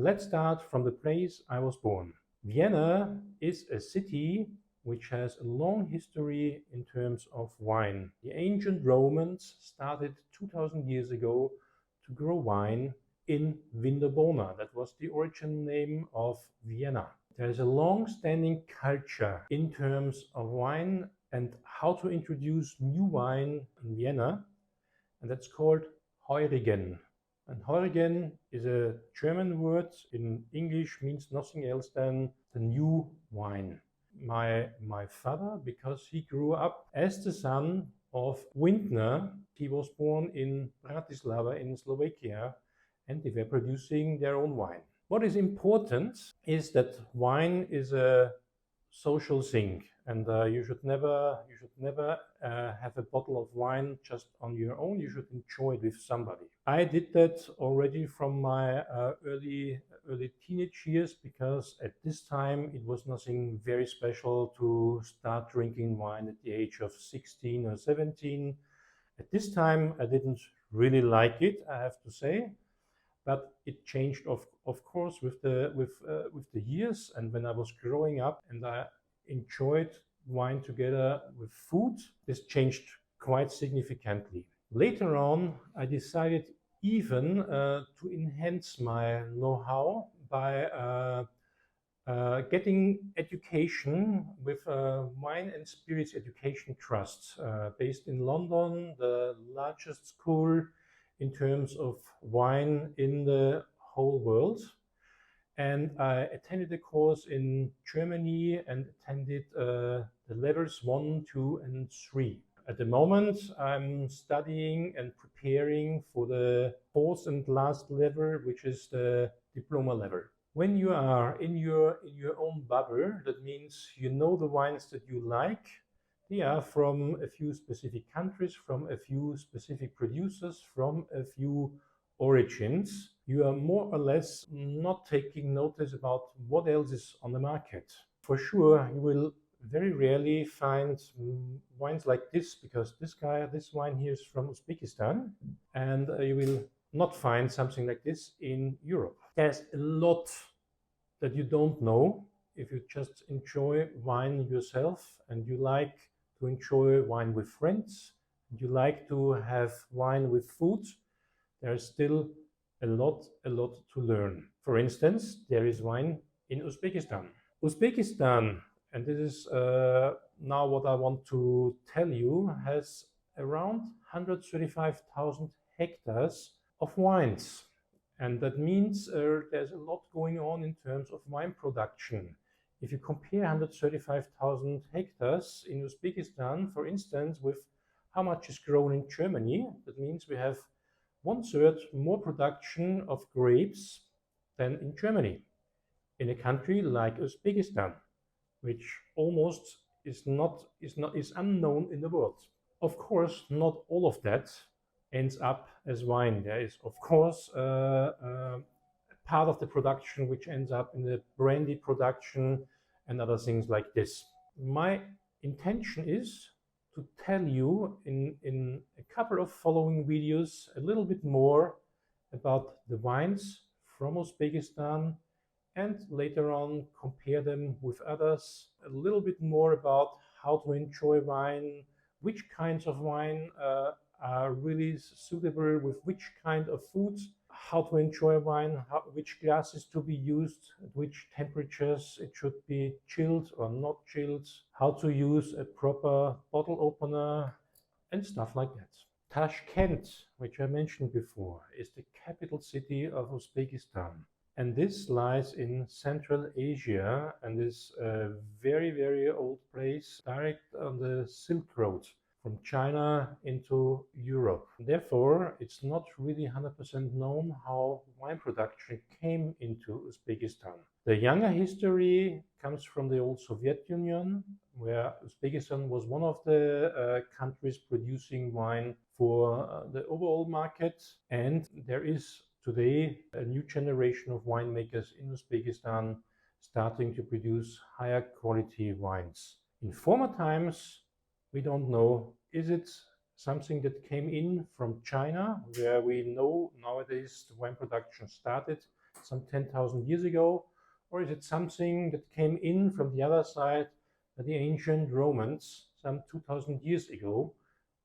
Let's start from the place I was born. Vienna is a city which has a long history in terms of wine. The ancient Romans started 2000 years ago to grow wine in Vindobona. That was the origin name of Vienna. There is a long-standing culture in terms of wine and how to introduce new wine in Vienna, and that's called Heurigen. And Heurigen is a German word. In English means nothing else than the new wine. My father, because he grew up as the son of vintner, he was born in Bratislava in Slovakia, and they were producing their own wine. What is important is that wine is a social thing, and you should never have a bottle of wine just on your own. You should enjoy it with somebody. I did that already from my early teenage years, because at this time it was nothing very special to start drinking wine at the age of 16 or 17. At this time I didn't really like it, I have to say. But it changed, of course, with the years, and when I was growing up and I enjoyed wine together with food, this changed quite significantly. Later on, I decided even to enhance my know-how by getting education with Wine and Spirits Education Trust, based in London, the largest school in terms of wine in the whole world. And I attended a course in Germany and attended the levels 1, 2, and 3. At the moment, I'm studying and preparing for the fourth and last level, which is the diploma level. When you are in your own bubble, that means you know the wines that you like. They are from a few specific countries, from a few specific producers, from a few origins. You are more or less not taking notice about what else is on the market. For sure, you will very rarely find wines like this, because this wine here is from Uzbekistan, and you will not find something like this in Europe. There's a lot that you don't know if you just enjoy wine yourself and you like to enjoy wine with friends, and you like to have wine with food. There's still a lot to learn. For instance, there is wine in Uzbekistan. Uzbekistan, and this is now what I want to tell you, has around 135,000 hectares of wines. And that means there's a lot going on in terms of wine production. If you compare 135,000 hectares in Uzbekistan, for instance, with how much is grown in Germany, that means we have 1/3 more production of grapes than in Germany, in a country like Uzbekistan, which almost is unknown in the world. Of course, not all of that ends up as wine. There is, of course, part of the production which ends up in the brandy production and other things like this. My intention is to tell you in a couple of following videos a little bit more about the wines from Uzbekistan, and later on compare them with others, a little bit more about how to enjoy wine, which kinds of wine are really suitable with which kind of foods, how to enjoy wine, which glasses to be used, at which temperatures it should be chilled or not chilled, how to use a proper bottle opener, and stuff like that. Tashkent, which I mentioned before, is the capital city of Uzbekistan. And this lies in Central Asia and is a very old place, direct on the Silk Road from China into Europe. Therefore, it's not really 100% known how wine production came into Uzbekistan. The younger history comes from the old Soviet Union, where Uzbekistan was one of the countries producing wine for the overall market. And there is today a new generation of winemakers in Uzbekistan starting to produce higher quality wines. In former times, we don't know, is it something that came in from China, where we know nowadays the wine production started some 10,000 years ago, or is it something that came in from the other side, the ancient Romans, some 2,000 years ago?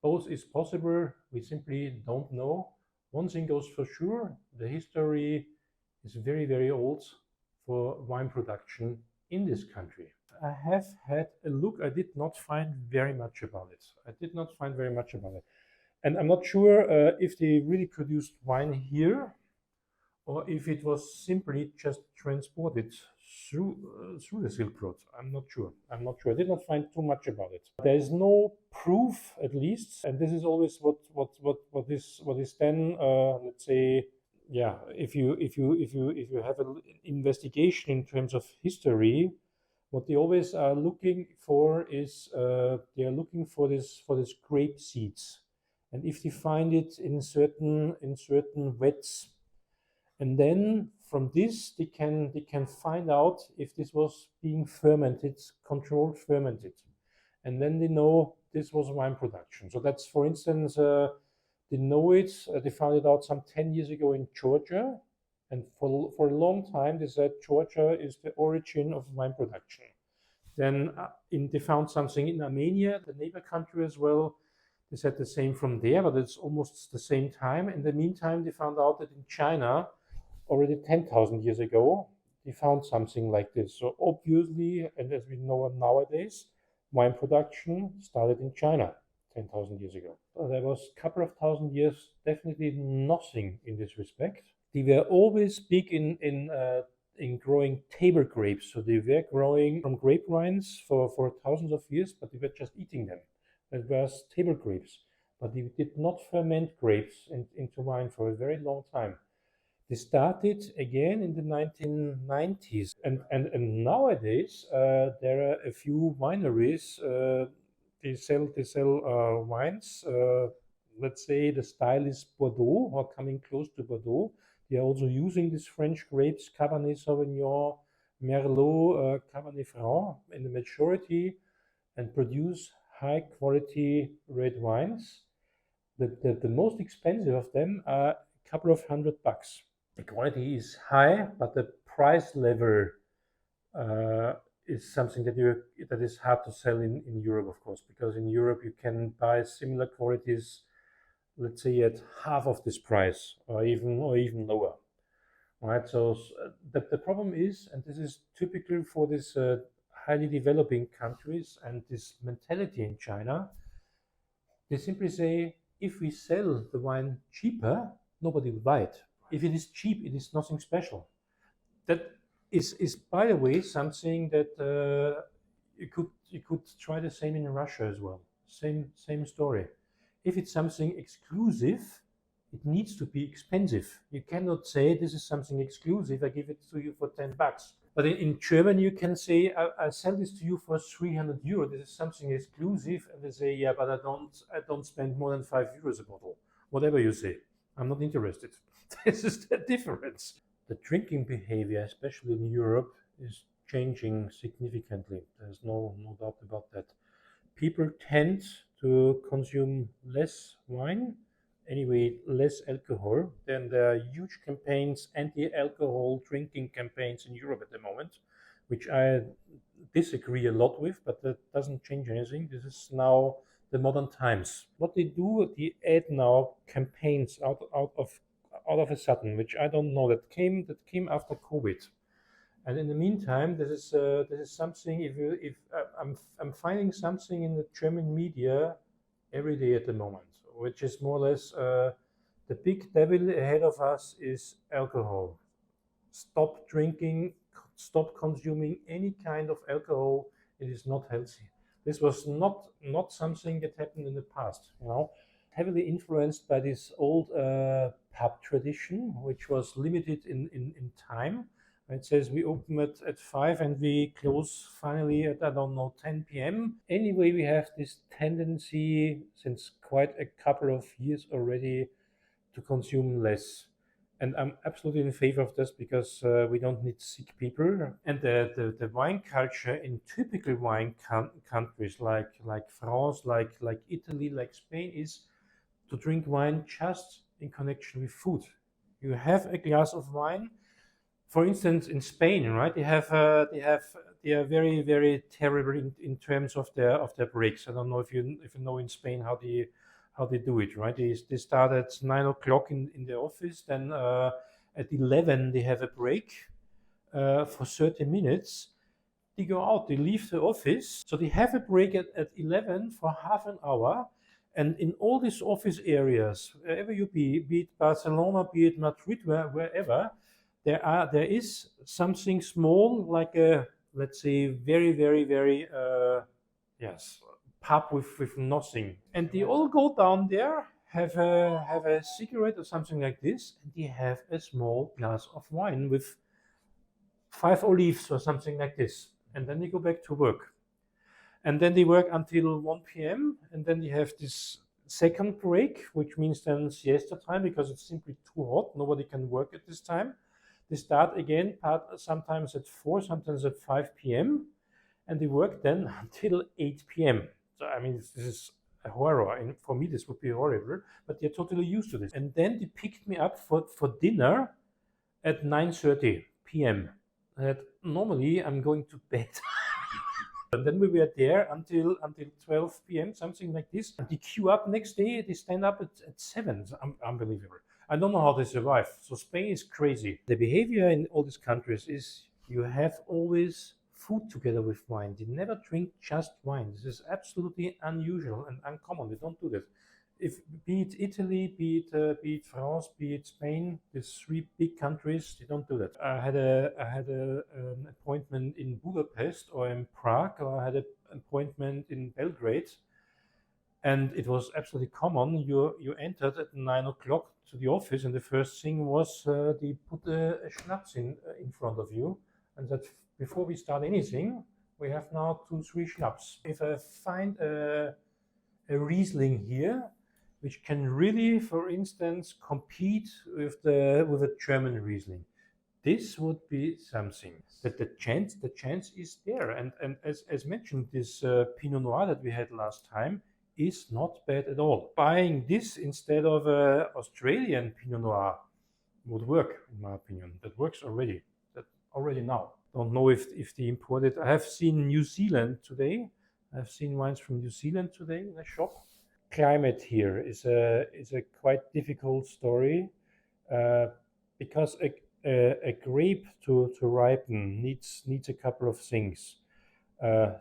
Both is possible. We simply don't know. One thing goes for sure: the history is very, very old for wine production in this country. I have had a look. I did not find very much about it. And I'm not sure if they really produced wine here or if it was simply just transported through the Silk Road. I'm not sure. I did not find too much about it. There is no proof, at least, and this is always what is then let's say, yeah. If you have an investigation in terms of history, what they always are looking for is they are looking for this grape seeds, and if they find it in certain wets, and then from this they can find out if this was being fermented, controlled fermented, and then they know this was wine production. So that's, for instance, they know it. They found it out some 10 years ago in Georgia, and for a long time they said Georgia is the origin of wine production. Then they found something in Armenia, the neighbor country as well. They said the same from there, but it's almost the same time. In the meantime, they found out that in China, already 10,000 years ago, they found something like this. So obviously, and as we know nowadays, wine production started in China 10,000 years ago. So there was a couple of thousand years, definitely nothing in this respect. They were always big in growing table grapes. So they were growing from grapevines for thousands of years, but they were just eating them. That was table grapes. But they did not ferment grapes into wine for a very long time. They started again in the 1990s. And nowadays, there are a few wineries. They sell wines. Let's say the style is Bordeaux, or coming close to Bordeaux. They are also using these French grapes, Cabernet Sauvignon, Merlot, Cabernet Franc in the majority, and produce high quality red wines. The most expensive of them are a couple of $100. The quality is high, but the price level is something that is hard to sell in Europe, of course, because in Europe you can buy similar qualities, let's say, at half of this price, or even lower. Right. So the problem is, and this is typical for these highly developing countries and this mentality in China, they simply say, if we sell the wine cheaper, nobody will buy it. If it is cheap, it is nothing special. That is by the way, something that you could try the same in Russia as well. Same story. If it's something exclusive, it needs to be expensive. You cannot say this is something exclusive, I give it to you for $10. But in German, you can say, I sell this to you for 300 euro. This is something exclusive. And they say, yeah, but I don't spend more than 5 euros a bottle. Whatever you say, I'm not interested. This is the difference. The drinking behavior, especially in Europe, is changing significantly. There's no doubt about that. People tend to consume less wine, anyway, less alcohol. Then there are huge campaigns, anti-alcohol drinking campaigns in Europe at the moment, which I disagree a lot with, but that doesn't change anything. This is now the modern times. What they do, they add now campaigns out of a sudden, which I don't know, that came after COVID. And in the meantime, this is something. If I'm finding something in the German media every day at the moment, which is more or less the big devil ahead of us is alcohol. Stop drinking, stop consuming any kind of alcohol. It is not healthy. This was not something that happened in the past, heavily influenced by this old pub tradition, which was limited in time. It says we open at 5 and we close finally at, I don't know, 10 p.m. Anyway, we have this tendency since quite a couple of years already to consume less. And I'm absolutely in favor of this because we don't need sick people. And the wine culture in typical wine countries like France, like Italy, like Spain, is to drink wine just in connection with food. You have a glass of wine, For instance, in Spain, right? They are very, very terrible in terms of their breaks. I don't know if you know in Spain how they do it, right? They start at 9 o'clock in the office, then at 11 they have a break for 30 minutes. They go out, they leave the office, so they have a break at 11 for half an hour. And in all these office areas, wherever you be it Barcelona, be it Madrid, wherever, there is something small, like a, let's say, very, very, very yes, pub with nothing, and they all go down there, have a cigarette or something like this, and they have a small glass of wine with 5 olives or something like this, and then they go back to work. And then they work until 1 p.m. and then they have this second break, which means then siesta time, because it's simply too hot. Nobody can work at this time. They start again sometimes at 4, sometimes at 5 p.m. and they work then until 8 p.m. So I mean, this is a horror, and for me this would be horrible, but they're totally used to this. And then they picked me up for dinner at 9:30 p.m. And normally I'm going to bed. And then we were there until 12 p.m., something like this. And they queue up next day, they stand up at 7. Unbelievable. I don't know how they survive. So Spain is crazy. The behavior in all these countries is you have always food together with wine. They never drink just wine. This is absolutely unusual and uncommon. They don't do that. If be it Italy, be it France, be it Spain, these 3 big countries, they don't do that. I had an appointment in Budapest or in Prague, or I had an appointment in Belgrade, and it was absolutely common. You entered at 9 o'clock to the office, and the first thing was they put a schnapps in front of you, and that before we start anything, we have now 2-3 schnapps. If I find a Riesling here, which can really, for instance, compete with a German Riesling, this would be something. That the chance is there. And as mentioned, this Pinot Noir that we had last time is not bad at all. Buying this instead of Australian Pinot Noir would work, in my opinion. That works already. That already now. Don't know if they import it. I have seen New Zealand today. I've seen wines from New Zealand today in a shop. Climate here is a quite difficult story because a grape to ripen needs a couple of things.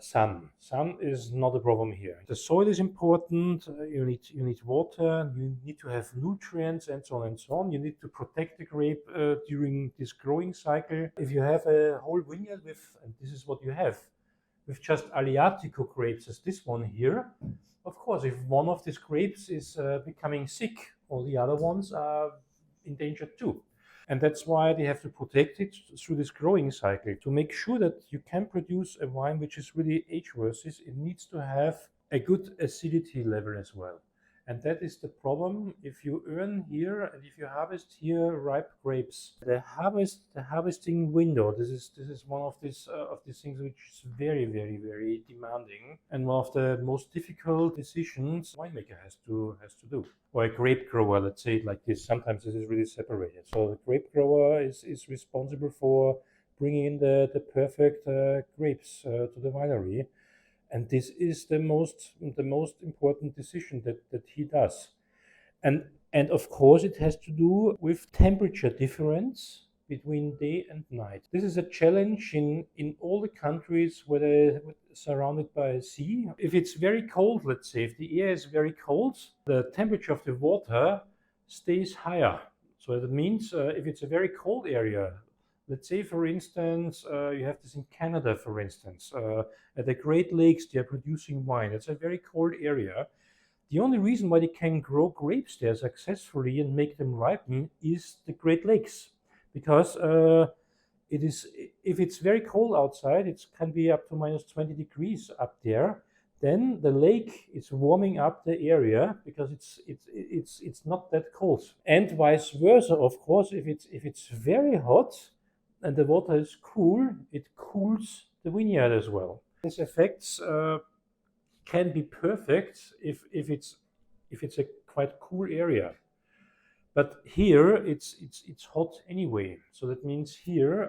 Sun is not a problem here. The soil is important. You need water. You need to have nutrients and so on and so on. You need to protect the grape during this growing cycle. If you have a whole vineyard and this is what you have, with just Aleatico grapes as this one here, of course, if one of these grapes is becoming sick, all the other ones are endangered too. And that's why they have to protect it through this growing cycle. To make sure that you can produce a wine which is really age-worthy, it needs to have a good acidity level as well. And that is the problem. If you earn here and if you harvest here ripe grapes, the harvesting window, this is one of these things which is very, very, very demanding, and one of the most difficult decisions a winemaker has to do, or a grape grower. Let's say it like this. Sometimes this is really separated. So the grape grower is responsible for bringing in the perfect grapes to the winery. And this is the most important decision that he does. And of course it has to do with temperature difference between day and night. This is a challenge in all the countries where they're surrounded by a sea. If it's very cold, let's say, if the air is very cold, the temperature of the water stays higher. So that means if it's a very cold area, let's say, for instance, you have this in Canada, for instance. At the Great Lakes, they are producing wine. It's a very cold area. The only reason why they can grow grapes there successfully and make them ripen is the Great Lakes. Because if it's very cold outside, it can be up to minus 20 degrees up there. Then the lake is warming up the area because it's not that cold. And vice versa, of course, if it's very hot and the water is cool, it cools the vineyard as well. These effects can be perfect if it's a quite cool area. But here it's hot anyway. So that means here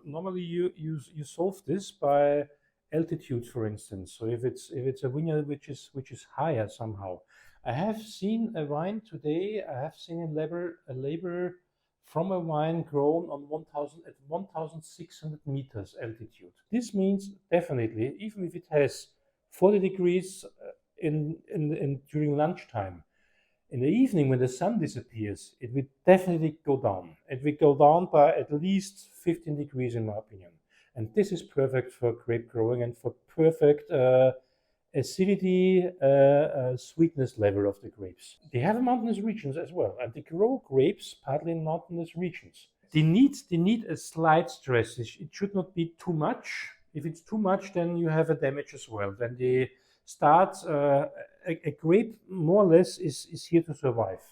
normally you solve this by altitude, for instance. So if it's a vineyard which is higher somehow. I have seen a wine today. I have seen a labor from a wine grown on 1000 at 1600 meters altitude. This means definitely, even if it has 40 degrees in during lunchtime, in the evening when the sun disappears, it will definitely go down. It will go down by at least 15 degrees, in my opinion. And this is perfect for grape growing and for perfect acidity, sweetness level of the grapes. They have mountainous regions as well, and they grow grapes partly in mountainous regions. They need a slight stress. It should not be too much. If it's too much, then you have a damage as well. Then they start a grape more or less is here to survive.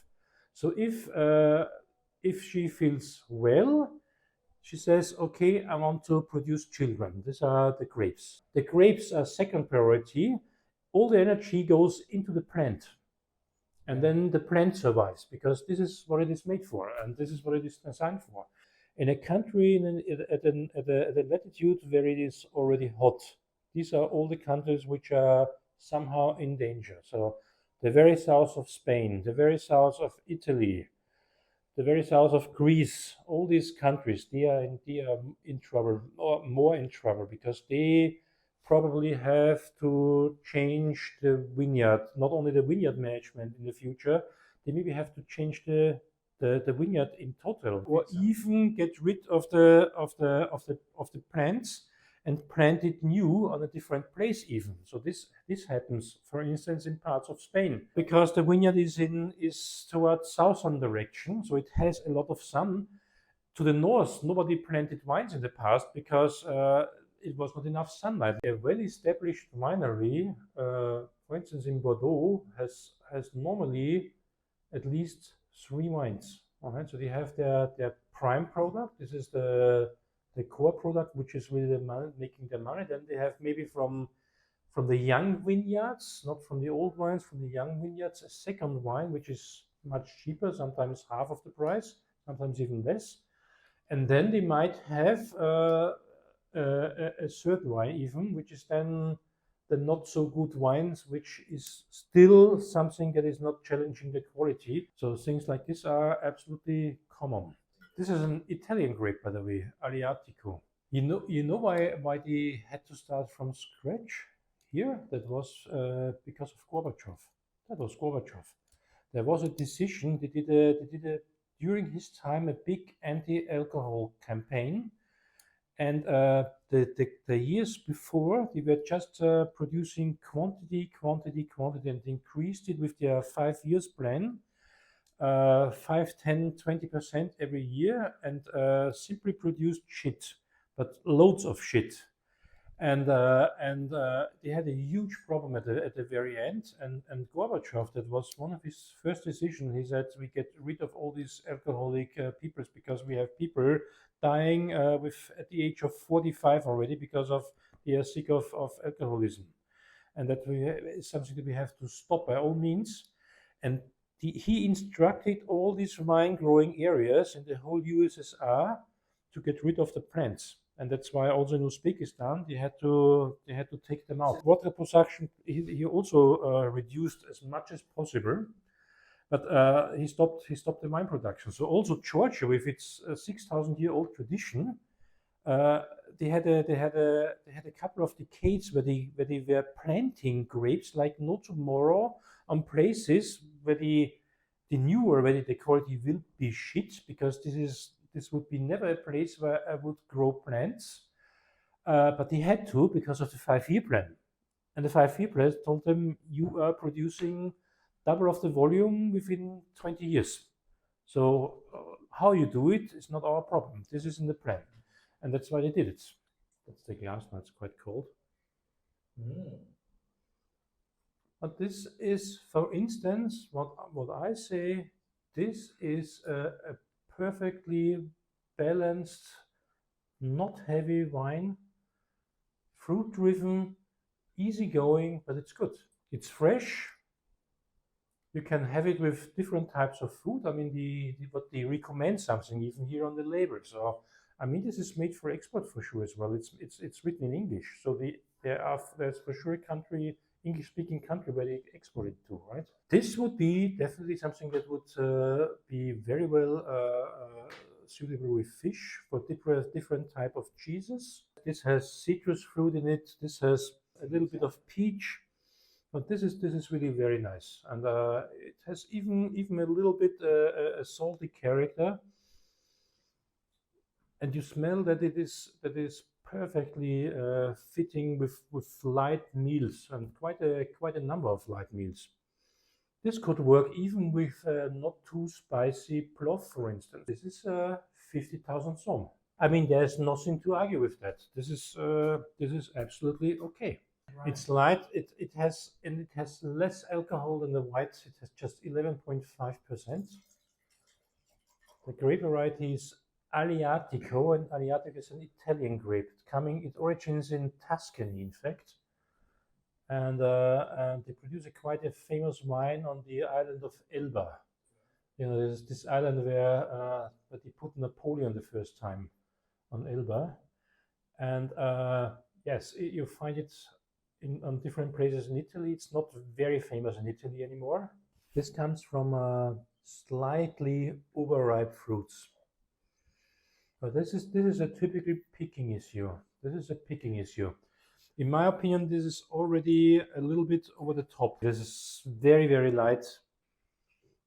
So if she feels well, she says, okay, I want to produce children. These are the grapes. The grapes are second priority. All the energy goes into the plant. And then the plant survives because this is what it is made for and this is what it is designed for. In a country at a latitude where it is already hot, these are all the countries which are somehow in danger. So the very south of Spain, the very south of Italy, the very south of Greece, all these countries, they are in trouble, or more in trouble, because they probably have to change the vineyard, not only the vineyard management in the future, they maybe have to change the vineyard in total, or even get rid of the plants and plant it new on a different place even. So this happens, for instance, in parts of Spain, because the vineyard is towards southern direction, so it has a lot of sun. To the north, nobody planted vines in the past because it was not enough sunlight. A well-established winery, for instance, in Bordeaux, has normally at least 3 wines. All right, so they have their prime product. This is the core product, which is really making the money. Then they have maybe from the young vineyards, not from the old wines, from the young vineyards, a second wine, which is much cheaper, sometimes half of the price, sometimes even less. And then they might have a third wine even, which is then the not so good wines, which is still something that is not challenging the quality. So things like this are absolutely common. This is an Italian grape, by the way, Aleatico. You know why they had to start from scratch here? That was because of Gorbachev. That was Gorbachev. There was a decision. They did a during his time a big anti-alcohol campaign, and the years before they were just producing quantity, and increased it with their 5 years plan, 5, 10, 20% every year, and simply produced shit, but loads of shit. And they had a huge problem at the very end. And Gorbachev, that was one of his first decisions. He said, we get rid of all these alcoholic peoples, because we have people dying at the age of 45 already because they are sick of alcoholism, and that is something that we have to stop by all means. And he instructed all these wine growing areas in the whole USSR to get rid of the plants. And that's why also in Uzbekistan they had to take them out. Water production he also reduced as much as possible, but he stopped the wine production. So also Georgia, with its 6,000-year-old tradition, they had a couple of decades where they were planting grapes like no tomorrow on places where they knew already the quality will be shit, because this would be never a place where I would grow plants. But they had to, because of the 5-year plan. And the 5-year plan told them, you are producing double of the volume within 20 years. So how you do it is not our problem. This is in the plan. And that's why they did it. That's the glass now, it's quite cold. But this is, for instance, what I say, this is a perfectly balanced, not heavy wine, fruit-driven, easygoing, but it's good. It's fresh, You can have it with different types of food. I mean, what they recommend something even here on the label. So, I mean, this is made for export for sure as well. It's written in English. So there's for sure a country, English-speaking country where they export it to, right? This would be definitely something that would be very well suitable with fish for different type of cheeses. This has citrus fruit in it. This has a little bit of peach. But this is really very nice, and it has even a little bit a salty character, and you smell that it is perfectly fitting with light meals, and quite a number of light meals. This could work even with not too spicy plov, for instance. This is 50,000 som. I mean, there's nothing to argue with that. This is absolutely okay. Right. It's light. It has less alcohol than the white. It has just 11.5%. The grape variety is Aleatico, and Aleatico is an Italian grape. It origins in Tuscany, in fact, and they produce quite a famous wine on the island of Elba. You know, there's this island where they put Napoleon the first time on Elba, and yes, you find it on different places in Italy. It's not very famous in Italy anymore. This comes from slightly overripe fruits. But this is a typical picking issue. This is a picking issue. In my opinion, this is already a little bit over the top. This is very, very light,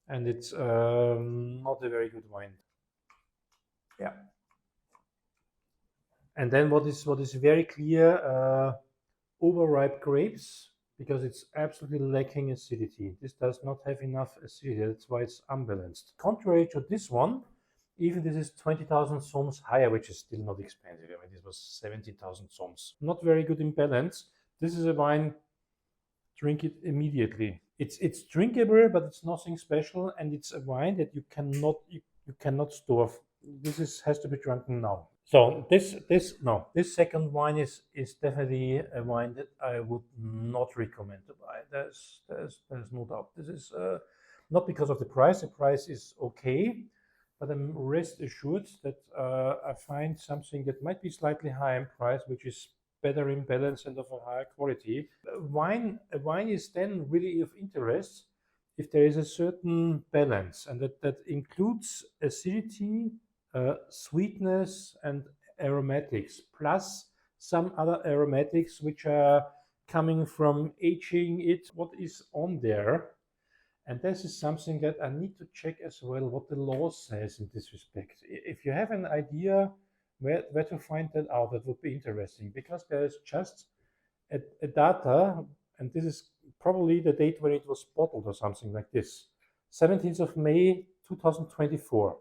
and it's not a very good wine. Yeah. And then what is very clear, overripe grapes, because it's absolutely lacking acidity. This does not have enough acidity. That's why it's unbalanced. Contrary to this one, even this is 20,000 soms higher, which is still not expensive. I mean, this was 70,000 soms. Not very good in balance. This is a wine, drink it immediately. It's drinkable, but it's nothing special, and it's a wine that you cannot store. This has to be drunken now. So this second wine is definitely a wine that I would not recommend to buy. There's no doubt. This is not because of the price. The price is okay, but I'm rest assured that I find something that might be slightly higher in price, which is better in balance and of a higher quality. A wine is then really of interest if there is a certain balance, and that includes acidity, sweetness, and aromatics, plus some other aromatics which are coming from aging it. What is on there? And this is something that I need to check as well, what the law says in this respect. If you have an idea where to find that out, that would be interesting, because there is just a data, and this is probably the date when it was bottled or something like this, 17th of May 2024.